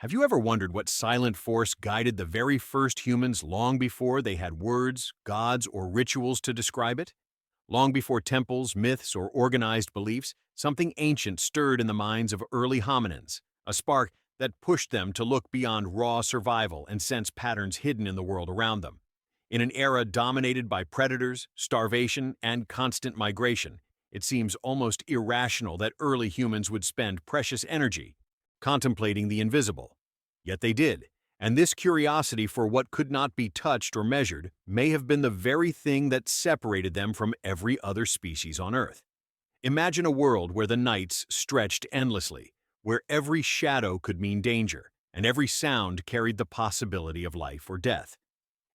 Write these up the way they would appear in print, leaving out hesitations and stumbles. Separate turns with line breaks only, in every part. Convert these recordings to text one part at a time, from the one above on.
Have you ever wondered what silent force guided the very first humans long before they had words, gods, or rituals to describe it? Long before temples, myths, or organized beliefs, something ancient stirred in the minds of early hominins, a spark that pushed them to look beyond raw survival and sense patterns hidden in the world around them. In an era dominated by predators, starvation, and constant migration, it seems almost irrational that early humans would spend precious energy contemplating the invisible. Yet they did, and this curiosity for what could not be touched or measured may have been the very thing that separated them from every other species on Earth. Imagine a world where the nights stretched endlessly, where every shadow could mean danger, and every sound carried the possibility of life or death.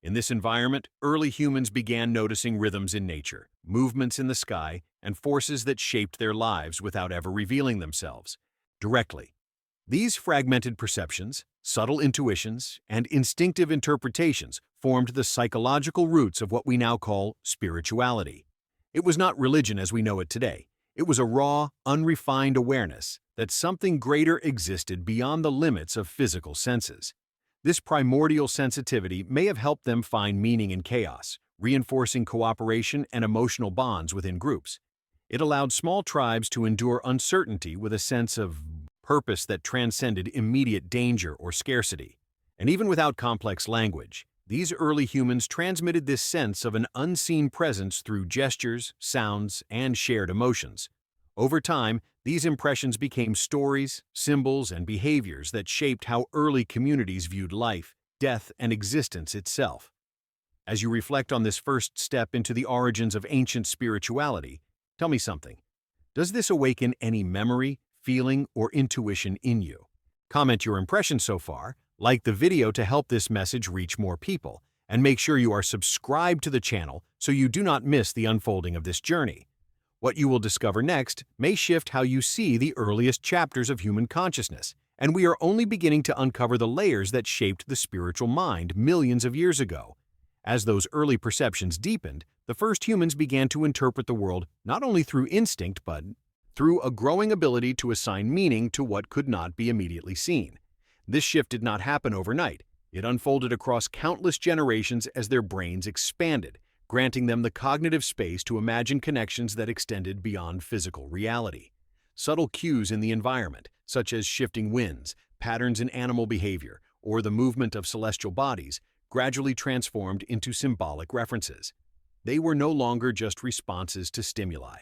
In this environment, early humans began noticing rhythms in nature, movements in the sky, and forces that shaped their lives without ever revealing themselves directly. These fragmented perceptions, subtle intuitions, and instinctive interpretations formed the psychological roots of what we now call spirituality. It was not religion as we know it today. It was a raw, unrefined awareness that something greater existed beyond the limits of physical senses. This primordial sensitivity may have helped them find meaning in chaos, reinforcing cooperation and emotional bonds within groups. It allowed small tribes to endure uncertainty with a sense of purpose that transcended immediate danger or scarcity. And even without complex language, these early humans transmitted this sense of an unseen presence through gestures, sounds, and shared emotions. Over time, these impressions became stories, symbols, and behaviors that shaped how early communities viewed life, death, and existence itself. As you reflect on this first step into the origins of ancient spirituality, tell me something. Does this awaken any memory, feeling, or intuition in you? Comment your impressions so far, like the video to help this message reach more people, and make sure you are subscribed to the channel so you do not miss the unfolding of this journey. What you will discover next may shift how you see the earliest chapters of human consciousness, and we are only beginning to uncover the layers that shaped the spiritual mind millions of years ago. As those early perceptions deepened, the first humans began to interpret the world not only through instinct but through a growing ability to assign meaning to what could not be immediately seen. This shift did not happen overnight. It unfolded across countless generations as their brains expanded, granting them the cognitive space to imagine connections that extended beyond physical reality. Subtle cues in the environment, such as shifting winds, patterns in animal behavior, or the movement of celestial bodies, gradually transformed into symbolic references. They were no longer just responses to stimuli.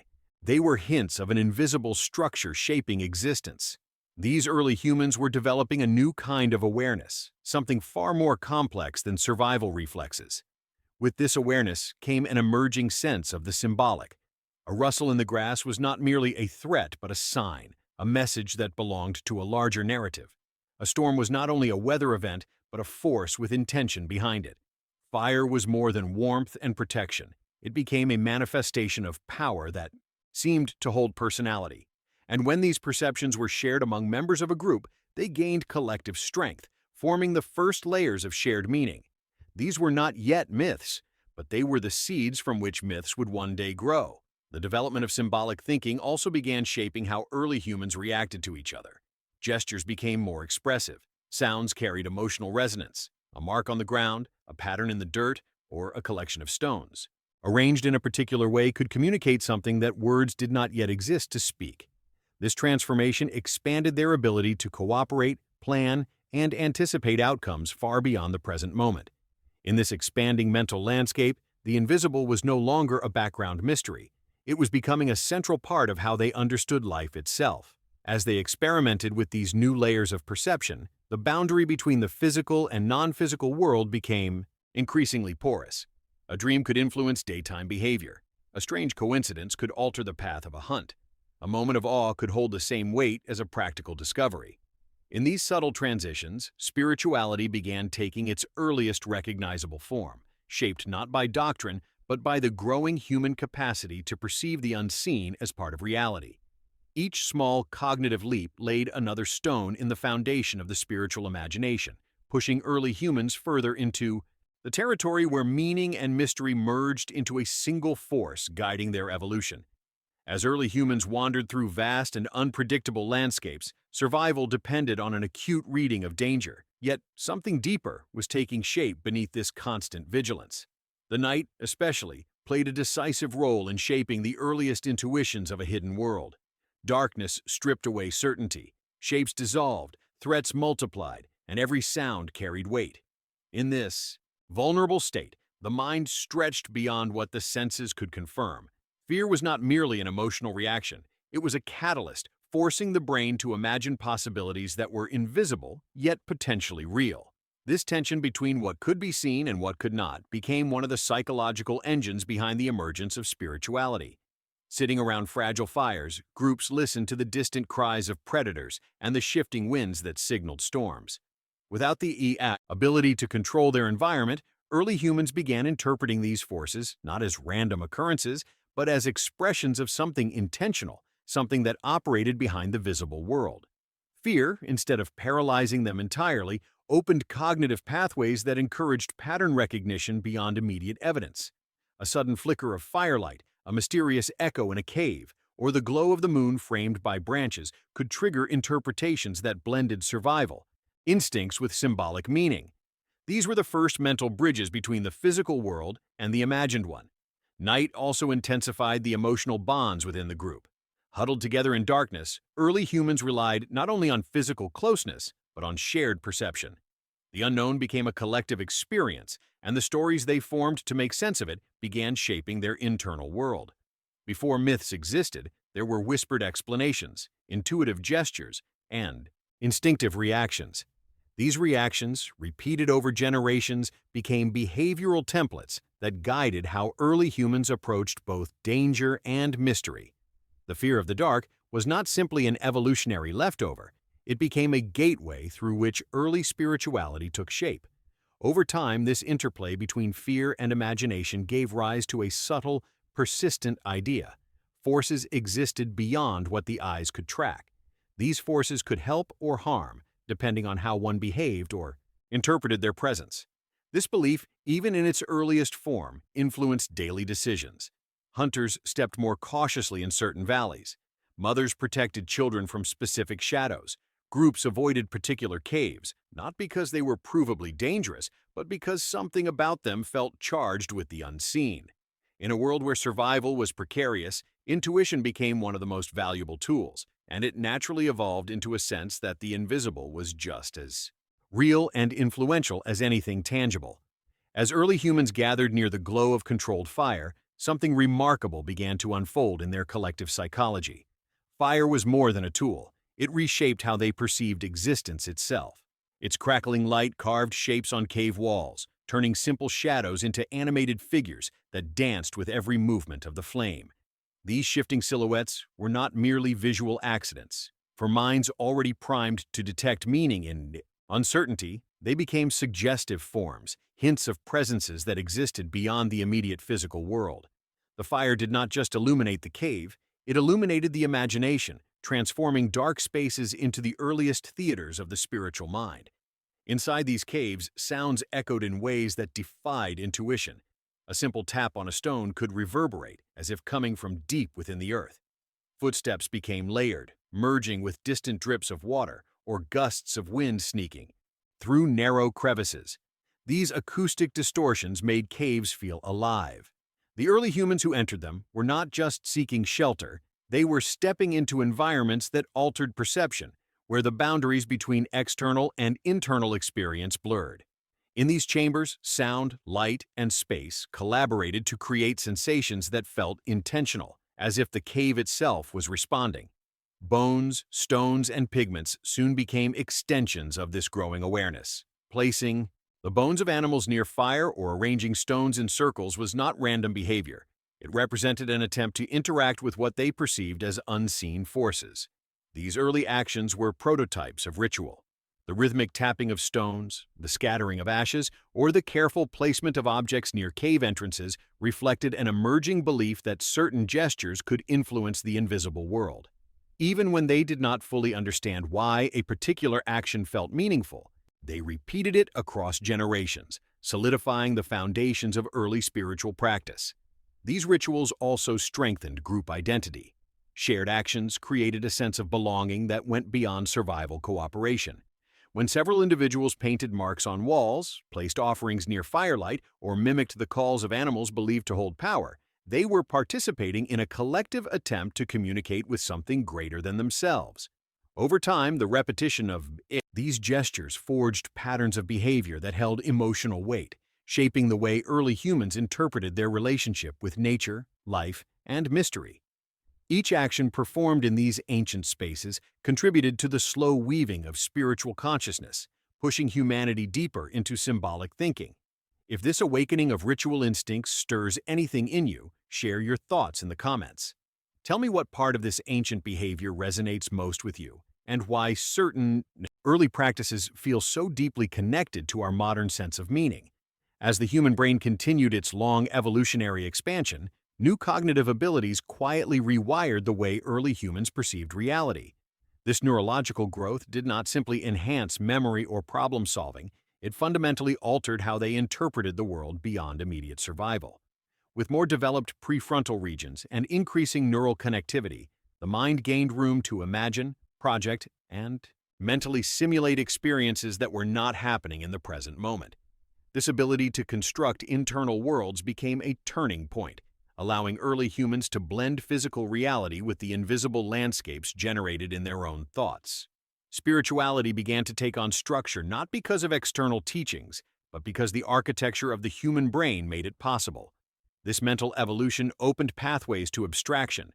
They were hints of an invisible structure shaping existence. These early humans were developing a new kind of awareness, something far more complex than survival reflexes. With this awareness came an emerging sense of the symbolic. A rustle in the grass was not merely a threat but a sign, a message that belonged to a larger narrative. A storm was not only a weather event but a force with intention behind it. Fire was more than warmth and protection. It became a manifestation of power that seemed to hold personality. And when these perceptions were shared among members of a group, they gained collective strength, forming the first layers of shared meaning. These were not yet myths, but they were the seeds from which myths would one day grow. The development of symbolic thinking also began shaping how early humans reacted to each other. Gestures became more expressive. Sounds carried emotional resonance. A mark on the ground, a pattern in the dirt, or a collection of stones, arranged in a particular way, could communicate something that words did not yet exist to speak. This transformation expanded their ability to cooperate, plan, and anticipate outcomes far beyond the present moment. In this expanding mental landscape, the invisible was no longer a background mystery. It was becoming a central part of how they understood life itself. As they experimented with these new layers of perception, the boundary between the physical and non-physical world became increasingly porous. A dream could influence daytime behavior. A strange coincidence could alter the path of a hunt. A moment of awe could hold the same weight as a practical discovery. In these subtle transitions, spirituality began taking its earliest recognizable form, shaped not by doctrine, but by the growing human capacity to perceive the unseen as part of reality. Each small cognitive leap laid another stone in the foundation of the spiritual imagination, pushing early humans further into the territory where meaning and mystery merged into a single force guiding their evolution. As early humans wandered through vast and unpredictable landscapes, Survival depended on an acute reading of danger, yet something deeper was taking shape beneath this constant vigilance. The night, especially, played a decisive role in shaping the earliest intuitions of a hidden world. Darkness stripped away certainty, shapes dissolved, threats multiplied, and every sound carried weight. In this vulnerable state, the mind stretched beyond what the senses could confirm. Fear was not merely an emotional reaction, it was a catalyst, forcing the brain to imagine possibilities that were invisible, yet potentially real. This tension between what could be seen and what could not became one of the psychological engines behind the emergence of spirituality. Sitting around fragile fires, groups listened to the distant cries of predators and the shifting winds that signaled storms. Without the ability to control their environment, early humans began interpreting these forces not as random occurrences, but as expressions of something intentional, something that operated behind the visible world. Fear, instead of paralyzing them entirely, opened cognitive pathways that encouraged pattern recognition beyond immediate evidence. A sudden flicker of firelight, a mysterious echo in a cave, or the glow of the moon framed by branches could trigger interpretations that blended survival instincts with symbolic meaning. These were the first mental bridges between the physical world and the imagined one. Night also intensified the emotional bonds within the group. Huddled together in darkness, early humans relied not only on physical closeness, but on shared perception. The unknown became a collective experience, and the stories they formed to make sense of it began shaping their internal world. Before myths existed, there were whispered explanations, intuitive gestures, and instinctive reactions. These reactions, repeated over generations, became behavioral templates that guided how early humans approached both danger and mystery. The fear of the dark was not simply an evolutionary leftover, it became a gateway through which early spirituality took shape. Over time, this interplay between fear and imagination gave rise to a subtle, persistent idea. Forces existed beyond what the eyes could track. These forces could help or harm, depending on how one behaved or interpreted their presence. This belief, even in its earliest form, influenced daily decisions. Hunters stepped more cautiously in certain valleys. Mothers protected children from specific shadows. Groups avoided particular caves, not because they were provably dangerous, but because something about them felt charged with the unseen. In a world where survival was precarious, intuition became one of the most valuable tools, and it naturally evolved into a sense that the invisible was just as real and influential as anything tangible. As early humans gathered near the glow of controlled fire, something remarkable began to unfold in their collective psychology. Fire was more than a tool. It reshaped how they perceived existence itself. Its crackling light carved shapes on cave walls, turning simple shadows into animated figures that danced with every movement of the flame. These shifting silhouettes were not merely visual accidents. For minds already primed to detect meaning in uncertainty, they became suggestive forms, hints of presences that existed beyond the immediate physical world. The fire did not just illuminate the cave, it illuminated the imagination, transforming dark spaces into the earliest theaters of the spiritual mind. Inside these caves, sounds echoed in ways that defied intuition. A simple tap on a stone could reverberate, as if coming from deep within the earth. Footsteps became layered, merging with distant drips of water or gusts of wind sneaking through narrow crevices. These acoustic distortions made caves feel alive. The early humans who entered them were not just seeking shelter, they were stepping into environments that altered perception, where the boundaries between external and internal experience blurred. In these chambers, sound, light, and space collaborated to create sensations that felt intentional, as if the cave itself was responding. Bones, stones, and pigments soon became extensions of this growing awareness. Placing the bones of animals near fire or arranging stones in circles was not random behavior. It represented an attempt to interact with what they perceived as unseen forces. These early actions were prototypes of ritual. The rhythmic tapping of stones, the scattering of ashes, or the careful placement of objects near cave entrances reflected an emerging belief that certain gestures could influence the invisible world. Even when they did not fully understand why a particular action felt meaningful, they repeated it across generations, solidifying the foundations of early spiritual practice. These rituals also strengthened group identity. Shared actions created a sense of belonging that went beyond survival cooperation. When several individuals painted marks on walls, placed offerings near firelight, or mimicked the calls of animals believed to hold power, they were participating in a collective attempt to communicate with something greater than themselves. Over time, the repetition of these gestures forged patterns of behavior that held emotional weight, shaping the way early humans interpreted their relationship with nature, life, and mystery. Each action performed in these ancient spaces contributed to the slow weaving of spiritual consciousness, pushing humanity deeper into symbolic thinking. If this awakening of ritual instincts stirs anything in you, share your thoughts in the comments. Tell me what part of this ancient behavior resonates most with you, and why certain early practices feel so deeply connected to our modern sense of meaning. As the human brain continued its long evolutionary expansion, new cognitive abilities quietly rewired the way early humans perceived reality. This neurological growth did not simply enhance memory or problem solving, it fundamentally altered how they interpreted the world beyond immediate survival. With more developed prefrontal regions and increasing neural connectivity, the mind gained room to imagine, project, and mentally simulate experiences that were not happening in the present moment. This ability to construct internal worlds became a turning point, allowing early humans to blend physical reality with the invisible landscapes generated in their own thoughts. Spirituality began to take on structure not because of external teachings, but because the architecture of the human brain made it possible. This mental evolution opened pathways to abstraction.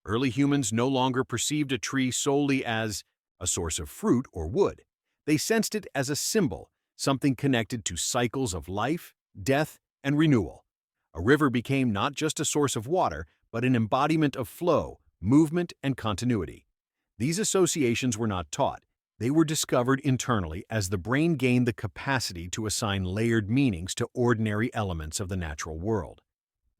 Early humans no longer perceived a tree solely as a source of fruit or wood. They sensed it as a symbol, something connected to cycles of life, death, and renewal. A river became not just a source of water, but an embodiment of flow, movement, and continuity. These associations were not taught. They were discovered internally as the brain gained the capacity to assign layered meanings to ordinary elements of the natural world.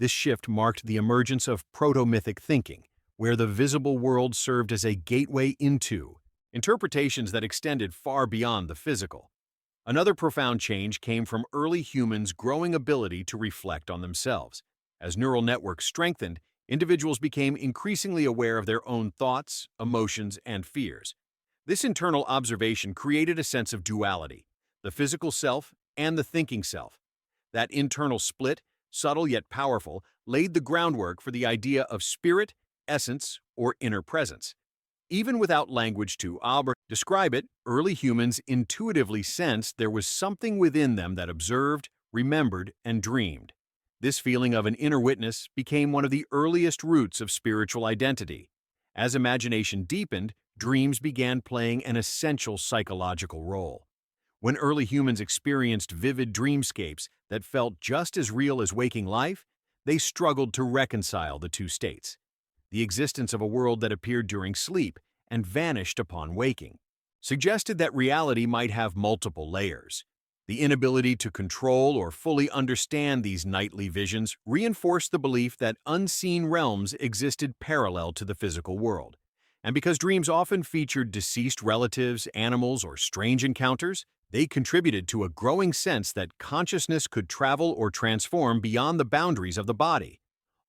This shift marked the emergence of proto-mythic thinking, where the visible world served as a gateway into interpretations that extended far beyond the physical. Another profound change came from early humans' growing ability to reflect on themselves. As neural networks strengthened, individuals became increasingly aware of their own thoughts, emotions, and fears. This internal observation created a sense of duality, the physical self and the thinking self. That internal split, subtle yet powerful, laid the groundwork for the idea of spirit, essence, or inner presence. Even without language to describe it, early humans intuitively sensed there was something within them that observed, remembered, and dreamed. This feeling of an inner witness became one of the earliest roots of spiritual identity. As imagination deepened, dreams began playing an essential psychological role. When early humans experienced vivid dreamscapes that felt just as real as waking life, they struggled to reconcile the two states. The existence of a world that appeared during sleep and vanished upon waking suggested that reality might have multiple layers. The inability to control or fully understand these nightly visions reinforced the belief that unseen realms existed parallel to the physical world. And because dreams often featured deceased relatives, animals, or strange encounters, they contributed to a growing sense that consciousness could travel or transform beyond the boundaries of the body.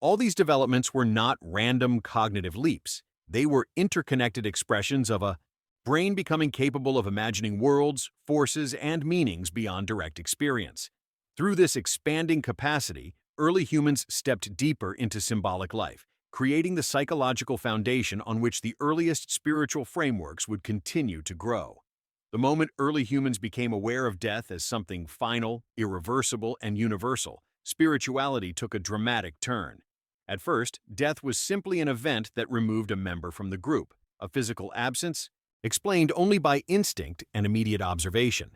All these developments were not random cognitive leaps. They were interconnected expressions of a brain becoming capable of imagining worlds, forces, and meanings beyond direct experience. Through this expanding capacity, early humans stepped deeper into symbolic life, creating the psychological foundation on which the earliest spiritual frameworks would continue to grow. The moment early humans became aware of death as something final, irreversible, and universal, spirituality took a dramatic turn. At first, death was simply an event that removed a member from the group, a physical absence, explained only by instinct and immediate observation.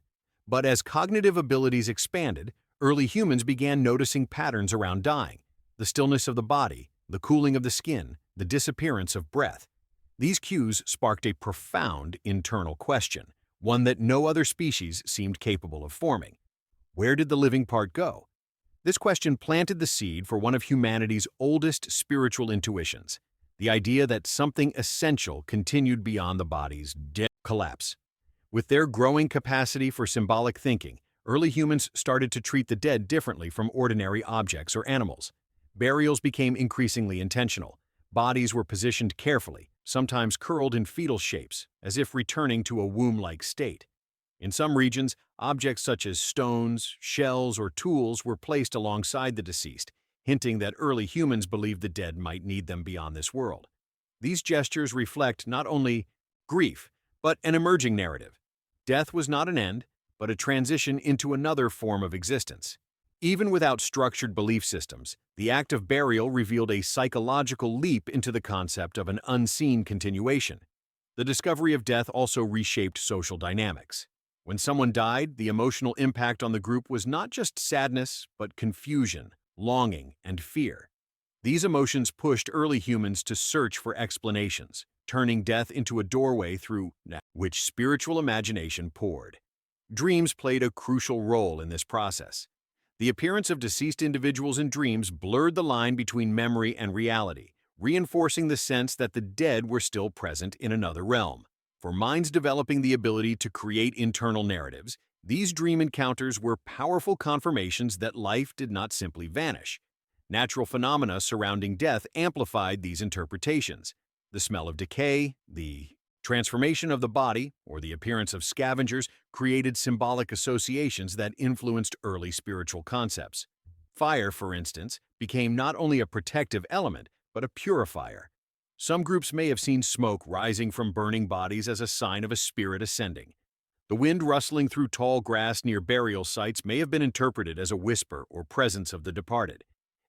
But as cognitive abilities expanded, early humans began noticing patterns around dying: the stillness of the body, the cooling of the skin, the disappearance of breath. These cues sparked a profound internal question, one that no other species seemed capable of forming. Where did the living part go? This question planted the seed for one of humanity's oldest spiritual intuitions, the idea that something essential continued beyond the body's collapse. With their growing capacity for symbolic thinking, early humans started to treat the dead differently from ordinary objects or animals. Burials became increasingly intentional, Bodies were positioned carefully, sometimes curled in fetal shapes, as if returning to a womb-like state. In some regions, objects such as stones, shells, or tools were placed alongside the deceased, hinting that early humans believed the dead might need them beyond this world. These gestures reflect not only grief, but an emerging narrative. Death was not an end, but a transition into another form of existence. Even without structured belief systems, the act of burial revealed a psychological leap into the concept of an unseen continuation. The discovery of death also reshaped social dynamics. When someone died, the emotional impact on the group was not just sadness, but confusion, longing, and fear. These emotions pushed early humans to search for explanations, turning death into a doorway through which spiritual imagination poured. Dreams played a crucial role in this process. The appearance of deceased individuals in dreams blurred the line between memory and reality, reinforcing the sense that the dead were still present in another realm. For minds developing the ability to create internal narratives, these dream encounters were powerful confirmations that life did not simply vanish. Natural phenomena surrounding death amplified these interpretations. The smell of decay, the transformation of the body, or the appearance of scavengers created symbolic associations that influenced early spiritual concepts. Fire, for instance, became not only a protective element, but a purifier. Some groups may have seen smoke rising from burning bodies as a sign of a spirit ascending. The wind rustling through tall grass near burial sites may have been interpreted as a whisper or presence of the departed.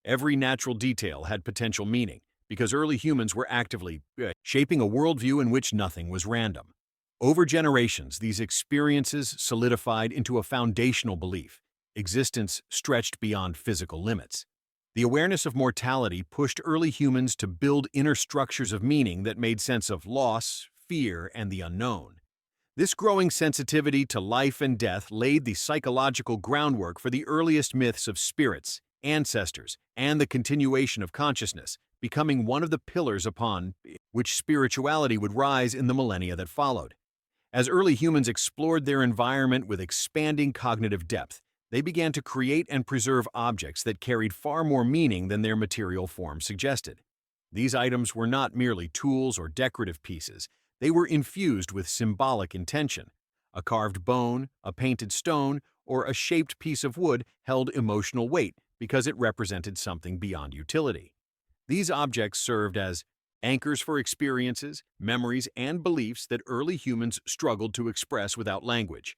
Every natural detail had potential meaning, because early humans were actively shaping a worldview in which nothing was random. Over generations, these experiences solidified into a foundational belief. Existence stretched beyond physical limits. The awareness of mortality pushed early humans to build inner structures of meaning that made sense of loss, fear, and the unknown. This growing sensitivity to life and death laid the psychological groundwork for the earliest myths of spirits, ancestors, and the continuation of consciousness, becoming one of the pillars upon which spirituality would rise in the millennia that followed. As early humans explored their environment with expanding cognitive depth, they began to create and preserve objects that carried far more meaning than their material form suggested. These items were not merely tools or decorative pieces, they were infused with symbolic intention. A carved bone, a painted stone, or a shaped piece of wood held emotional weight because it represented something beyond utility. These objects served as anchors for experiences, memories, and beliefs that early humans struggled to express without language.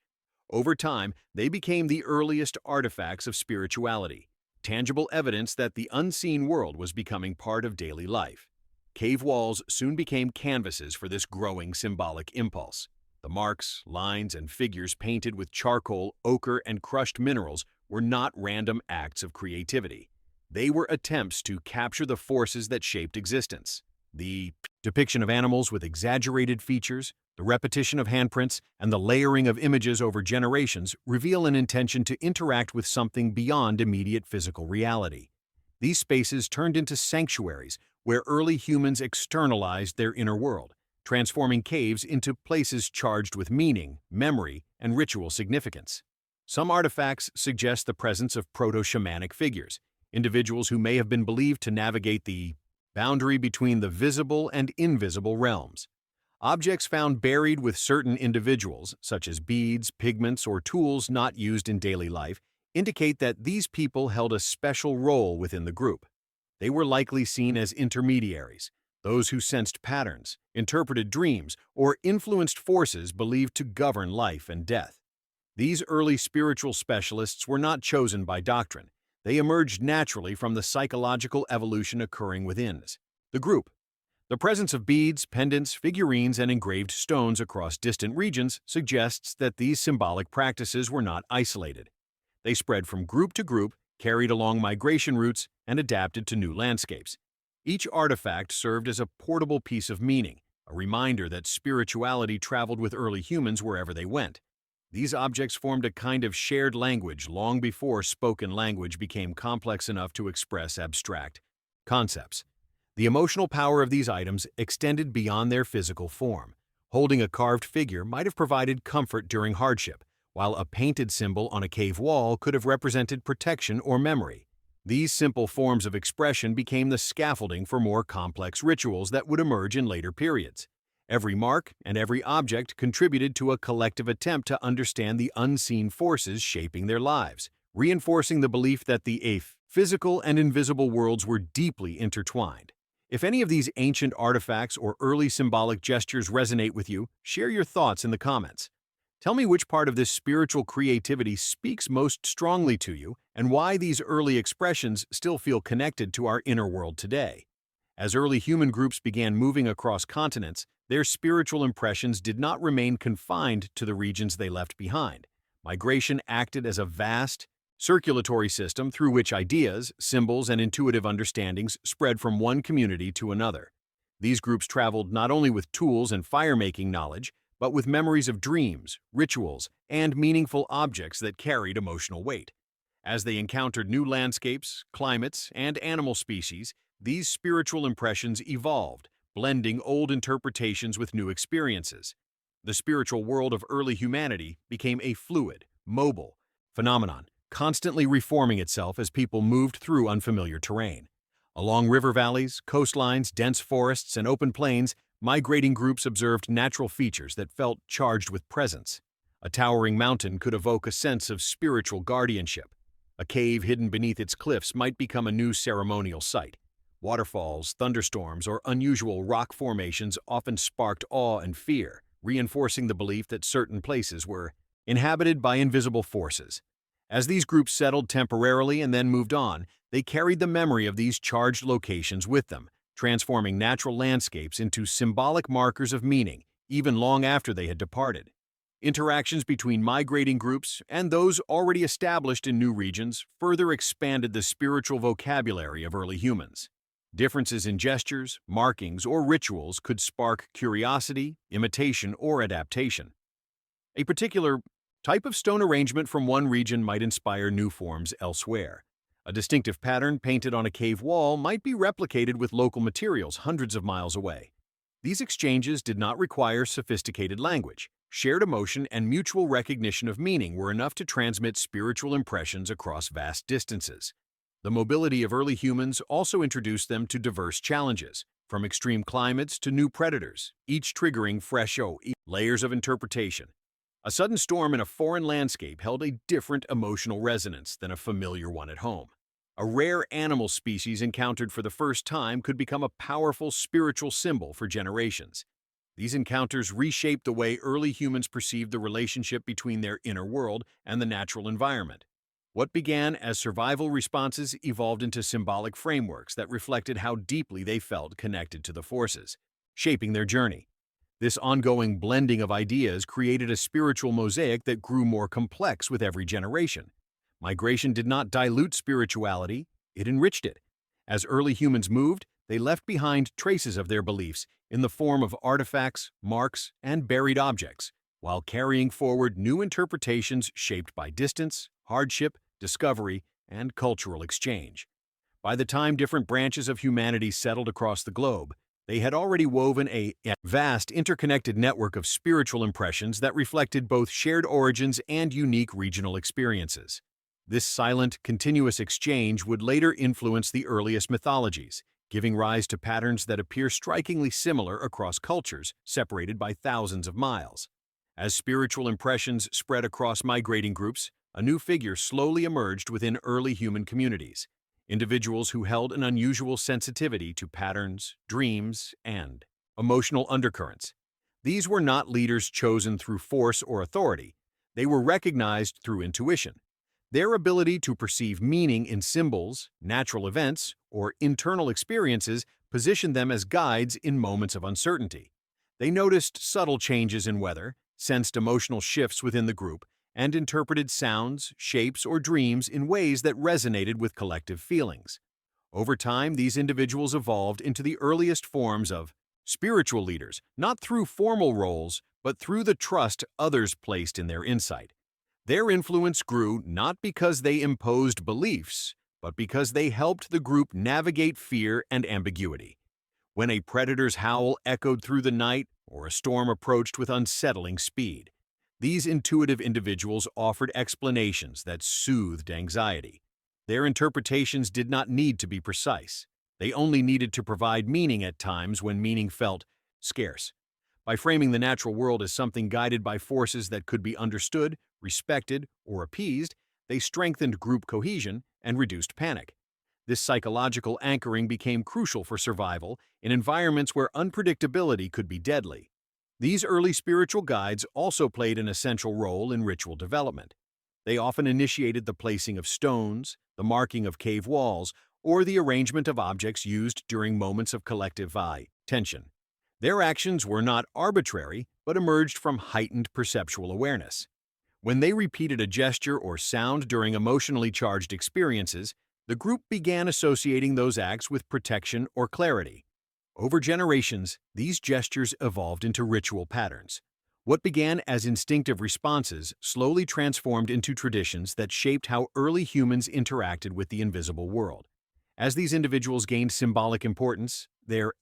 Over time, they became the earliest artifacts of spirituality, tangible evidence that the unseen world was becoming part of daily life. Cave walls soon became canvases for this growing symbolic impulse. The marks, lines, and figures painted with charcoal, ochre, and crushed minerals were not random acts of creativity. They were attempts to capture the forces that shaped existence. The depiction of animals with exaggerated features, the repetition of handprints, and the layering of images over generations reveal an intention to interact with something beyond immediate physical reality. These spaces turned into sanctuaries where early humans externalized their inner world, transforming caves into places charged with meaning, memory, and ritual significance. Some artifacts suggest the presence of proto-shamanic figures, individuals who may have been believed to navigate the boundary between the visible and invisible realms. Objects found buried with certain individuals, such as beads, pigments, or tools not used in daily life, indicate that these people held a special role within the group. They were likely seen as intermediaries, those who sensed patterns, interpreted dreams, or influenced forces believed to govern life and death. These early spiritual specialists were not chosen by doctrine. They emerged naturally from the psychological evolution occurring within the group. The presence of beads, pendants, figurines, and engraved stones across distant regions suggests that these symbolic practices were not isolated. They spread from group to group, carried along migration routes, and adapted to new landscapes. Each artifact served as a portable piece of meaning, a reminder that spirituality traveled with early humans wherever they went. These objects formed a kind of shared language long before spoken language became complex enough to express abstract concepts. The emotional power of these items extended beyond their physical form. Holding a carved figure might have provided comfort during hardship, while a painted symbol on a cave wall could have represented protection or memory. These simple forms of expression became the scaffolding for more complex rituals that would emerge in later periods. Every mark and every object contributed to a collective attempt to understand the unseen forces shaping their lives, reinforcing the belief that the physical and invisible worlds were deeply intertwined. If any of these ancient artifacts or early symbolic gestures resonate with you, share your thoughts in the comments. Tell me which part of this spiritual creativity speaks most strongly to you and why these early expressions still feel connected to our inner world today. As early human groups began moving across continents, their spiritual impressions did not remain confined to the regions they left behind. Migration acted as a vast, circulatory system through which ideas, symbols, and intuitive understandings spread from one community to another. These groups traveled not only with tools and fire-making knowledge, but with memories of dreams, rituals, and meaningful objects that carried emotional weight. As they encountered new landscapes, climates, and animal species, these spiritual impressions evolved, blending old interpretations with new experiences. The spiritual world of early humanity became a fluid, mobile phenomenon, constantly reforming itself as people moved through unfamiliar terrain. Along river valleys, coastlines, dense forests, and open plains, migrating groups observed natural features that felt charged with presence. A towering mountain could evoke a sense of spiritual guardianship. A cave hidden beneath its cliffs might become a new ceremonial site. Waterfalls, thunderstorms, or unusual rock formations often sparked awe and fear, reinforcing the belief that certain places were inhabited by invisible forces. As these groups settled temporarily and then moved on, they carried the memory of these charged locations with them, transforming natural landscapes into symbolic markers of meaning, even long after they had departed. Interactions between migrating groups and those already established in new regions further expanded the spiritual vocabulary of early humans. Differences in gestures, markings, or rituals could spark curiosity, imitation, or adaptation. A particular type of stone arrangement from one region might inspire new forms elsewhere. A distinctive pattern painted on a cave wall might be replicated with local materials hundreds of miles away. These exchanges did not require sophisticated language. Shared emotion and mutual recognition of meaning were enough to transmit spiritual impressions across vast distances. The mobility of early humans also introduced them to diverse challenges, from extreme climates to new predators, each triggering fresh layers of interpretation. A sudden storm in a foreign landscape held a different emotional resonance than a familiar one at home. A rare animal species encountered for the first time could become a powerful spiritual symbol for generations. These encounters reshaped the way early humans perceived the relationship between their inner world and the natural environment. What began as survival responses evolved into symbolic frameworks that reflected how deeply they felt connected to the forces, shaping their journey. This ongoing blending of ideas created a spiritual mosaic that grew more complex with every generation. Migration did not dilute spirituality, it enriched it. As early humans moved, they left behind traces of their beliefs in the form of artifacts, marks, and buried objects, while carrying forward new interpretations shaped by distance, hardship, discovery, and cultural exchange. By the time different branches of humanity settled across the globe, they had already woven a vast interconnected network of spiritual impressions that reflected both shared origins and unique regional experiences. This silent, continuous exchange would later influence the earliest mythologies, giving rise to patterns that appear strikingly similar across cultures separated by thousands of miles. As spiritual impressions spread across migrating groups, a new figure slowly emerged within early human communities. Individuals who held an unusual sensitivity to patterns, dreams, and emotional undercurrents. These were not leaders chosen through force or authority. They were recognized through intuition. Their ability to perceive meaning in symbols, natural events, or internal experiences positioned them as guides in moments of uncertainty. They noticed subtle changes in weather, sensed emotional shifts within the group, and interpreted sounds, shapes, or dreams in ways that resonated with collective feelings. Over time, these individuals evolved into the earliest forms of spiritual leaders, not through formal roles, but through the trust others placed in their insight. Their influence grew not because they imposed beliefs, but because they helped the group navigate fear and ambiguity. When a predator's howl echoed through the night or a storm approached with unsettling speed, these intuitive individuals offered explanations that soothed anxiety. Their interpretations did not need to be precise. They only needed to provide meaning at times when meaning felt scarce. By framing the natural world as something guided by forces that could be understood, respected, or appeased, they strengthened group cohesion and reduced panic. This psychological anchoring became crucial for survival in environments where unpredictability could be deadly. These early spiritual guides also played an essential role in ritual development. They often initiated the placing of stones, the marking of cave walls, or the arrangement of objects used during moments of collective tension. Their actions were not arbitrary, but emerged from heightened perceptual awareness. When they repeated a gesture or sound during emotionally charged experiences, the group began associating those acts with protection or clarity. Over generations, these gestures evolved into ritual patterns. What began as instinctive responses slowly transformed into traditions that shaped how early humans interacted with the invisible world. As these individuals gained symbolic importance, their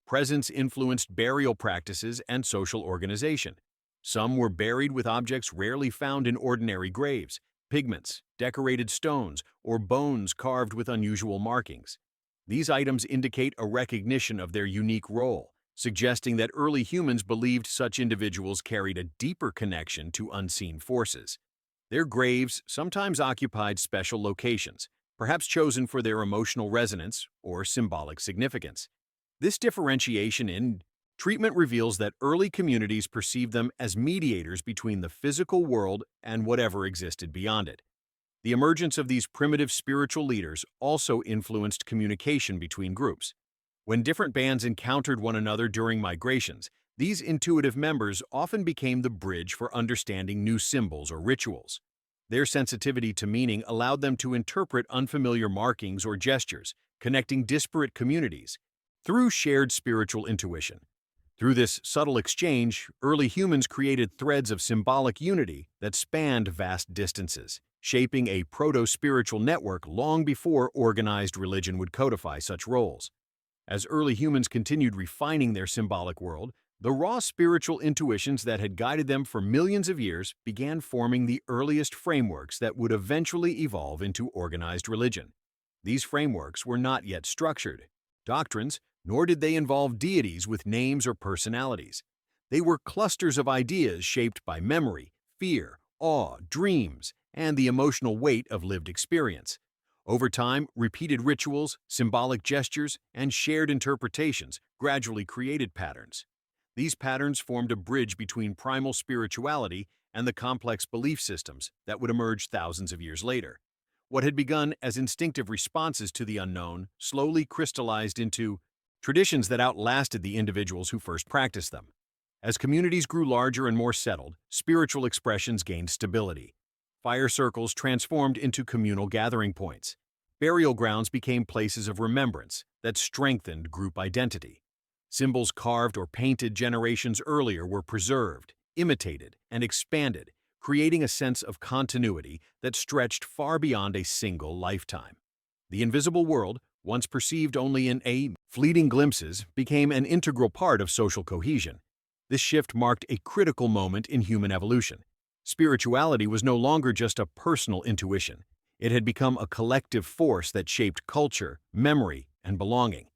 presence influenced burial practices and social organization. Some were buried with objects rarely found in ordinary graves, pigments, decorated stones, or bones carved with unusual markings. These items indicate a recognition of their unique role, suggesting that early humans believed such individuals carried a deeper connection to unseen forces. Their graves sometimes occupied special locations, perhaps chosen for their emotional resonance or symbolic significance. This differentiation in treatment reveals that early communities perceived them as mediators between the physical world and whatever existed beyond it. The emergence of these primitive spiritual leaders also influenced communication between groups. When different bands encountered one another during migrations, these intuitive members often became the bridge for understanding new symbols or rituals. Their sensitivity to meaning allowed them to interpret unfamiliar markings or gestures, connecting disparate communities through shared spiritual intuition. Through this subtle exchange, early humans created threads of symbolic unity that spanned vast distances, shaping a proto-spiritual network long before organized religion would codify such roles. As early humans continued refining their symbolic world, the raw spiritual intuitions that had guided them for millions of years began forming the earliest frameworks that would eventually evolve into organized religion. These frameworks were not yet structured doctrines, nor did they involve deities with names or personalities. They were clusters of ideas shaped by memory, fear, awe, dreams, and the emotional weight of lived experience. Over time, repeated rituals, symbolic gestures, and shared interpretations gradually created patterns. These patterns formed a bridge between primal spirituality and the complex belief systems that would emerge thousands of years later. What had begun as instinctive responses to the unknown slowly crystallized into traditions that outlasted the individuals who first practiced them. As communities grew larger and more settled, spiritual expressions gained stability. Fire circles transformed into communal gathering points. Burial grounds became places of remembrance that strengthened group identity. Symbols carved or painted generations earlier were preserved, imitated, and expanded, creating a sense of continuity that stretched far beyond a single lifetime. The invisible world, once perceived only in fleeting glimpses, became an integral part of social cohesion. This shift marked a critical moment in human evolution. Spirituality was no longer just a personal intuition. It had become a collective force that shaped culture, memory, and belonging.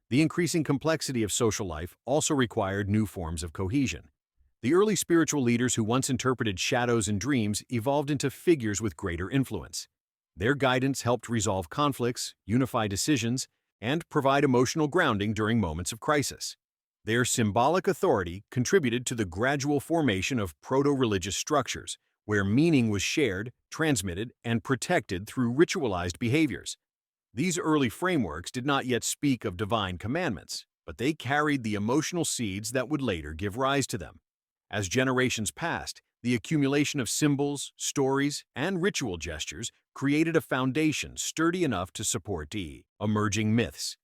The increasing complexity of social life also required new forms of cohesion. The early spiritual leaders who once interpreted shadows and dreams evolved into figures with greater influence. Their guidance helped resolve conflicts, unify decisions, and provide emotional grounding during moments of crisis. Their symbolic authority contributed to the gradual formation of proto-religious structures, where meaning was shared, transmitted, and protected through ritualized behaviors. These early frameworks did not yet speak of divine commandments, but they carried the emotional seeds that would later give rise to them. As generations passed, the accumulation of symbols, stories, and ritual gestures created a foundation sturdy enough to support the emerging myths.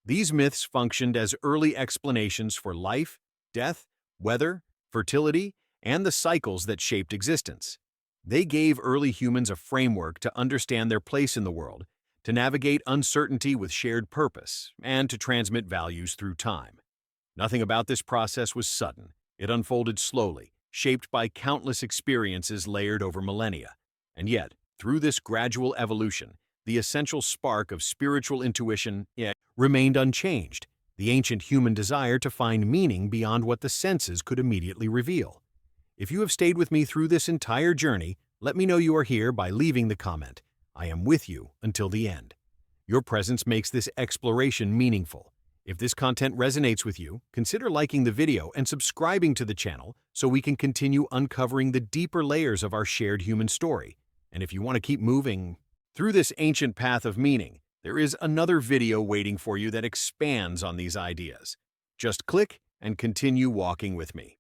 These myths functioned as early explanations for life, death, weather, fertility, and the cycles that shaped existence. They gave early humans a framework to understand their place in the world, to navigate uncertainty with shared purpose, and to transmit values through time. Nothing about this process was sudden. It unfolded slowly, shaped by countless experiences layered over millennia. And yet, through this gradual evolution, the essential spark of spiritual intuition remained unchanged, the ancient human desire to find meaning beyond what the senses could immediately reveal. If you have stayed with me through this entire journey, let me know you are here by leaving the comment. I am with you until the end. Your presence makes this exploration meaningful. If this content resonates with you, consider liking the video and subscribing to the channel so we can continue uncovering the deeper layers of our shared human story. And if you want to keep moving through this ancient path of meaning, there is another video waiting for you that expands on these ideas. Just click and continue walking with me.